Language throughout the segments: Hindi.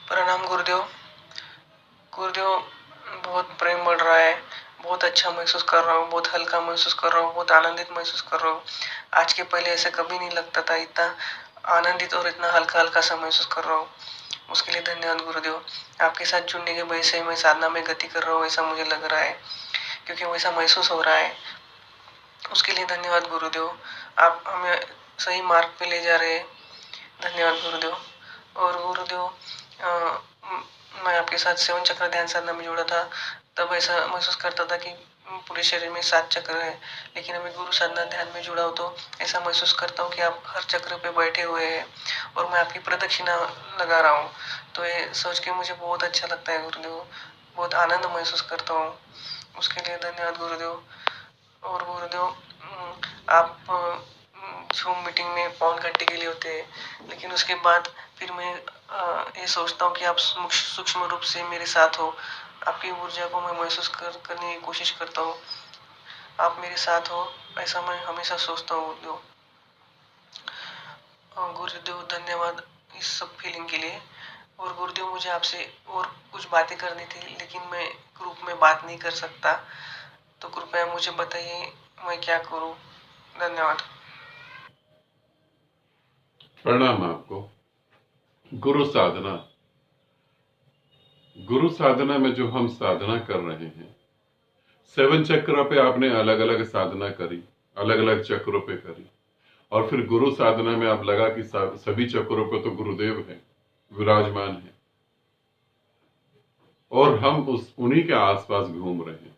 प्रणाम गुरुदेव। गुरुदेव, बहुत प्रेम बढ़ रहा है, बहुत अच्छा महसूस कर रहा हूँ, बहुत हल्का महसूस कर रहा हूँ, बहुत आनंदित महसूस कर रहा हूँ। आज के पहले ऐसे कभी नहीं लगता था, इतना आनंदित और इतना हल्का हल्का सा महसूस कर रहा हूँ। उसके लिए धन्यवाद गुरुदेव। आपके साथ जुड़ने के वजह से मैं साधना में गति कर रहा हूँ, ऐसा मुझे लग रहा है, क्योंकि वैसा महसूस हो रहा है। उसके लिए धन्यवाद गुरुदेव। आप हमें सही मार्ग पे ले जा रहे हैं। धन्यवाद गुरुदेव। और गुरुदेव, मैं आपके साथ सेवन चक्र ध्यान साधना में जुड़ा था, तब ऐसा महसूस करता था कि पूरे शरीर में 7 चक्र है, लेकिन अभी गुरु साधना ध्यान में जुड़ा हूँ तो ऐसा महसूस करता हूँ कि आप हर चक्र पे बैठे हुए हैं और मैं आपकी प्रदक्षिणा लगा रहा हूँ। तो ये सोच के मुझे बहुत अच्छा लगता है गुरुदेव, बहुत आनंद महसूस करता हूँ। उसके लिए धन्यवाद गुरुदेव। और गुरुदेव, आप जूम मीटिंग में पौन घंटे के लिए होते हैं, लेकिन उसके बाद फिर मैं ये सोचता हूँ कि आप सूक्ष्म रूप से मेरे साथ हो। आपकी ऊर्जा को मैं महसूस करने की कोशिश करता हूँ। आप मेरे साथ हो, ऐसा मैं हमेशा सोचता हूँ गुरुदेव। गुरुदेव, धन्यवाद इस सब फीलिंग के लिए। और गुरुदेव, मुझे आपसे और कुछ बातें करनी थी, लेकिन मैं ग्रुप में बात नहीं कर सकता, तो कृपया मुझे बताइए मैं क्या करूँ। धन्यवाद। प्रणाम आपको। गुरु साधना, गुरु साधना में जो हम साधना कर रहे हैं, 7 चक्र पे आपने अलग अलग साधना करी, अलग अलग चक्रों पे करी, और फिर गुरु साधना में आप लगा कि सभी चक्रों पे तो गुरुदेव है, विराजमान है, और हम उन्हीं के आसपास घूम रहे हैं।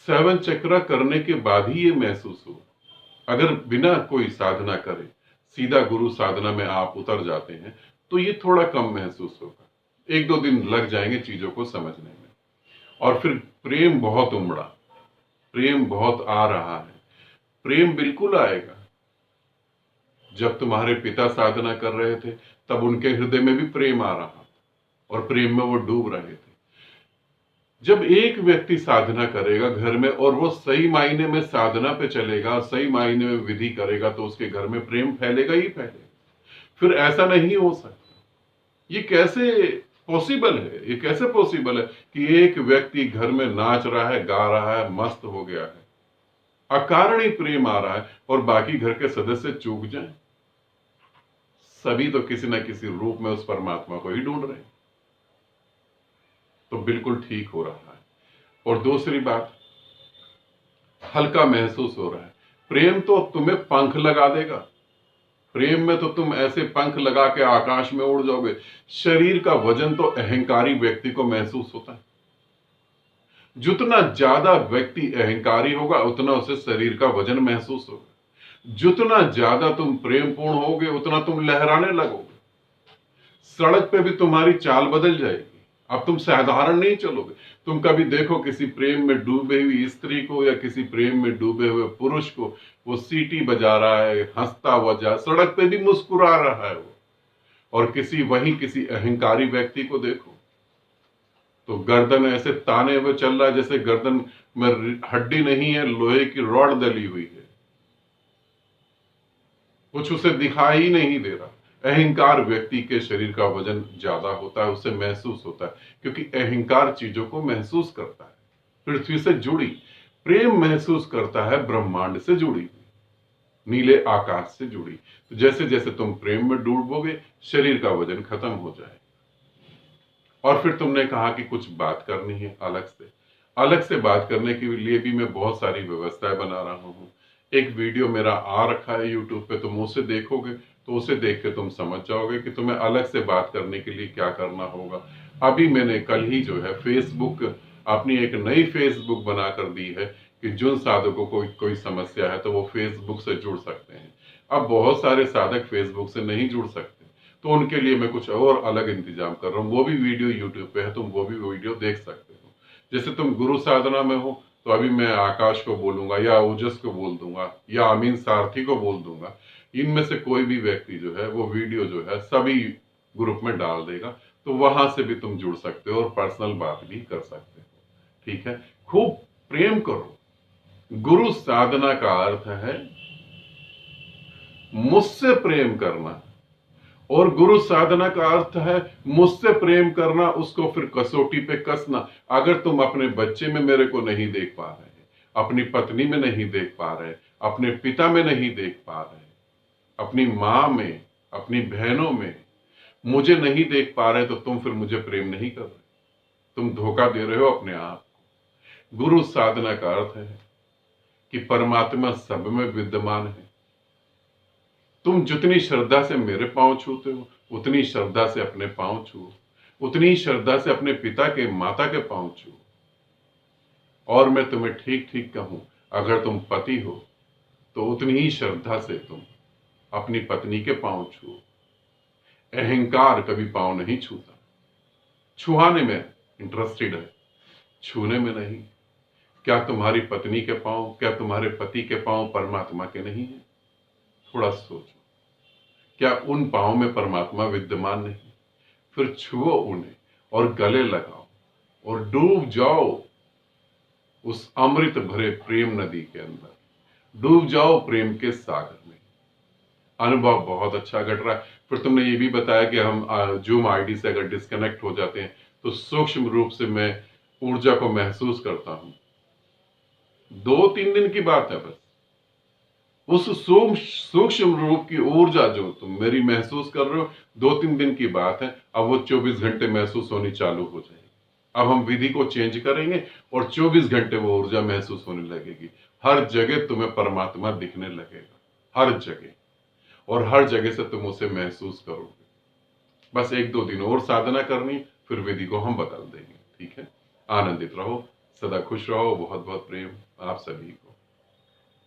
7 चक्र करने के बाद ही ये महसूस हो। अगर बिना कोई साधना करे सीधा गुरु साधना में आप उतर जाते हैं तो ये थोड़ा कम महसूस होगा। 1-2 दिन लग जाएंगे चीजों को समझने में, और फिर प्रेम बहुत उमड़ा, प्रेम बहुत आ रहा है। प्रेम बिल्कुल आएगा। जब तुम्हारे पिता साधना कर रहे थे तब उनके हृदय में भी प्रेम आ रहा था और प्रेम में वो डूब रहे थे। जब एक व्यक्ति साधना करेगा घर में और वो सही मायने में साधना पे चलेगा, सही मायने में विधि करेगा, तो उसके घर में प्रेम फैलेगा ही फैलेगा। फिर ऐसा नहीं हो सकता। ये कैसे पॉसिबल है? ये कैसे पॉसिबल है कि एक व्यक्ति घर में नाच रहा है, गा रहा है, मस्त हो गया है, अकारण ही प्रेम आ रहा है, और बाकी घर के सदस्य चूक जाएं? सभी तो किसी न किसी रूप में उस परमात्मा को ही ढूंढ रहे हैं। तो बिल्कुल ठीक हो रहा है। और दूसरी बात, हल्का महसूस हो रहा है। प्रेम तो तुम्हें पंख लगा देगा। प्रेम में तो तुम ऐसे पंख लगा के आकाश में उड़ जाओगे। शरीर का वजन तो अहंकारी व्यक्ति को महसूस होता है। जितना ज्यादा व्यक्ति अहंकारी होगा उतना उसे शरीर का वजन महसूस होगा। जितना ज्यादा तुम प्रेमपूर्ण होगे उतना तुम लहराने लगोगे। सड़क पे भी तुम्हारी चाल बदल जाएगी। अब तुम साधारण नहीं चलोगे। तुम कभी देखो किसी प्रेम में डूबे हुई स्त्री को या किसी प्रेम में डूबे हुए पुरुष को, वो सीटी बजा रहा है, हंसता हुआ जा, सड़क पे भी मुस्कुरा रहा है वो। और किसी अहंकारी व्यक्ति को देखो तो गर्दन ऐसे ताने हुए चल रहा है जैसे गर्दन में हड्डी नहीं है, लोहे की रॉड डली हुई है। कुछ उसे दिखाई ही नहीं दे रहा। अहंकार व्यक्ति के शरीर का वजन ज्यादा होता है, उसे महसूस होता है, क्योंकि अहंकार चीजों को महसूस करता है। पृथ्वी से जुड़ी, प्रेम महसूस करता है ब्रह्मांड से जुड़ी, नीले आकाश से जुड़ी। तो जैसे जैसे तुम प्रेम में डूबोगे शरीर का वजन खत्म हो जाए। और फिर तुमने कहा कि कुछ बात करनी है अलग से। अलग से बात करने के लिए भी मैं बहुत सारी व्यवस्थाएं बना रहा हूँ। एक वीडियो मेरा आ रखा है यूट्यूब पे, तुम उसे देखोगे तो उसे देख के तुम समझ जाओगे कि तुम्हें अलग से बात करने के लिए क्या करना होगा। अभी मैंने कल ही जो है फेसबुक, अपनी एक नई फेसबुक बना कर दी है कि जिन साधकों को कोई समस्या है तो वो फेसबुक से जुड़ सकते हैं। अब बहुत सारे साधक फेसबुक से नहीं जुड़ सकते, तो उनके लिए मैं कुछ और अलग इंतजाम कर रहा हूँ। वो भी वीडियो यूट्यूब पे है, तुम वो भी वीडियो देख सकते हो। जैसे तुम गुरु साधना में हो तो अभी मैं आकाश को बोलूंगा या ओजस को बोल दूंगा या अमीन सारथी को बोल दूंगा। इनमें से कोई भी व्यक्ति जो है वो वीडियो जो है सभी ग्रुप में डाल देगा, तो वहां से भी तुम जुड़ सकते हो और पर्सनल बात भी कर सकते हो। ठीक है? खूब प्रेम करो। गुरु साधना का अर्थ है मुझसे प्रेम करना, और गुरु साधना का अर्थ है मुझसे प्रेम करना, उसको फिर कसौटी पे कसना। अगर तुम अपने बच्चे में मेरे को नहीं देख पा रहे, अपनी पत्नी में नहीं देख पा रहे, अपने पिता में नहीं देख पा रहे, अपनी माँ में, अपनी बहनों में मुझे नहीं देख पा रहे, तो तुम फिर मुझे प्रेम नहीं कर रहे, तुम धोखा दे रहे हो अपने आप को। गुरु साधना का अर्थ है कि परमात्मा सब में विद्यमान है। तुम जितनी श्रद्धा से मेरे पांव छूते हो, उतनी श्रद्धा से अपने पांव छुओ, उतनी श्रद्धा से अपने पिता के, माता के पांव छुओ। और मैं तुम्हें ठीक ठीक कहूं, अगर तुम पति हो तो उतनी ही श्रद्धा से तुम अपनी पत्नी के पांव छुओ। अहंकार कभी पांव नहीं छूता, छुआने में इंटरेस्टेड है, छूने में नहीं। क्या तुम्हारी पत्नी के पांव, क्या तुम्हारे पति के पांव परमात्मा के नहीं है? थोड़ा सोचो, क्या उन पांव में परमात्मा विद्यमान नहीं? फिर छुओ उन्हें और गले लगाओ और डूब जाओ उस अमृत भरे प्रेम नदी के अंदर, डूब जाओ प्रेम के सागर में। अनुभव बहुत अच्छा घट रहा है। फिर तुमने ये भी बताया कि हम जूम आईडी से अगर डिस्कनेक्ट हो जाते हैं तो सूक्ष्म रूप से मैं ऊर्जा को महसूस करता हूं। 2-3 दिन की बात है बस। उस सूक्ष्म रूप की ऊर्जा जो तुम मेरी महसूस कर रहे हो, 2-3 दिन की बात है। अब वो 24 घंटे महसूस होनी चालू हो जाएगी। अब हम विधि को चेंज करेंगे और 24 घंटे वो ऊर्जा महसूस होने लगेगी। हर जगह तुम्हें परमात्मा दिखने लगेगा, हर जगह, और हर जगह से तुम उसे महसूस करोगे। बस 1-2 दिन और साधना करनी, फिर विधि को हम बदल देंगे। ठीक है, आनंदित रहो, सदा खुश रहो। बहुत बहुत प्रेम आप सभी को।